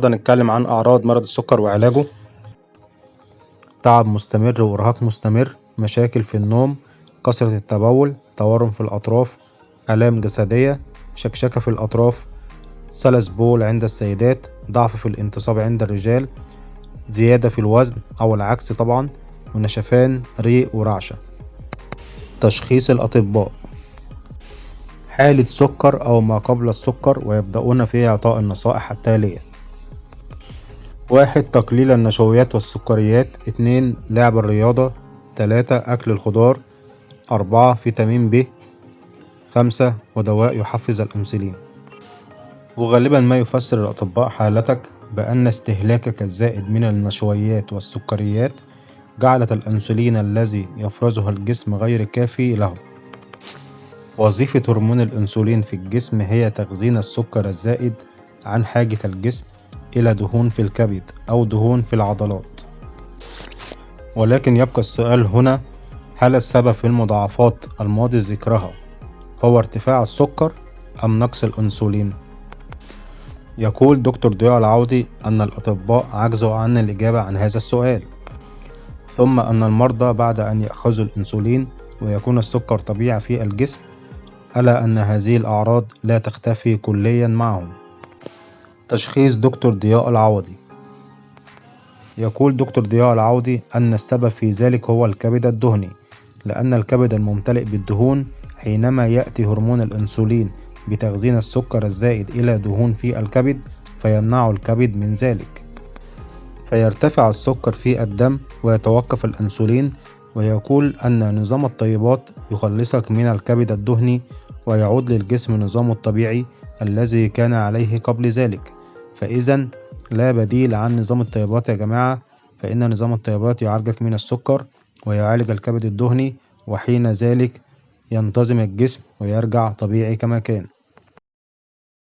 النهاردة هنتكلم عن أعراض مرض السكر وعلاجه. تعب مستمر وإرهاق مستمر، مشاكل في النوم، كثرة التبول، تورم في الأطراف، آلام جسدية، شكشكة في الأطراف، سلس بول عند السيدات، ضعف في الانتصاب عند الرجال، زيادة في الوزن أو العكس طبعا، ونشفان ريق ورعشة. تشخيص الأطباء: حالة سكر أو ما قبل السكر، ويبدأون في إعطاء النصائح التالية: 1. تقليل النشويات والسكريات. 2. لعب الرياضة. 3. أكل الخضار. 4. فيتامين ب. 5. ودواء يحفز الأنسولين. وغالبا ما يفسر الأطباء حالتك بأن استهلاكك الزائد من النشويات والسكريات جعلت الأنسولين الذي يفرزه الجسم غير كافي له. وظيفة هرمون الأنسولين في الجسم هي تخزين السكر الزائد عن حاجة الجسم إلى دهون في الكبد أو دهون في العضلات. ولكن يبقى السؤال هنا: هل السبب في المضاعفات الماضي ذكرها هو ارتفاع السكر أم نقص الأنسولين؟ يقول دكتور ضياء العوضي أن الأطباء عجزوا عن الإجابة عن هذا السؤال، ثم أن المرضى بعد أن يأخذوا الأنسولين ويكون السكر طبيعي في الجسم، ألا أن هذه الأعراض لا تختفي كليا معهم. تشخيص دكتور ضياء العوضي: يقول دكتور ضياء العوضي أن السبب في ذلك هو الكبد الدهني، لأن الكبد الممتلئ بالدهون حينما يأتي هرمون الأنسولين بتخزين السكر الزائد إلى دهون في الكبد فيمنع الكبد من ذلك، فيرتفع السكر في الدم ويتوقف الأنسولين. ويقول أن نظام الطيبات يخلصك من الكبد الدهني ويعود للجسم نظامه الطبيعي الذي كان عليه قبل ذلك. فإذا لا بديل عن نظام الطيبات يا جماعة، فإن نظام الطيبات يعالجك من السكر ويعالج الكبد الدهني، وحين ذلك ينتظم الجسم ويرجع طبيعي كما كان.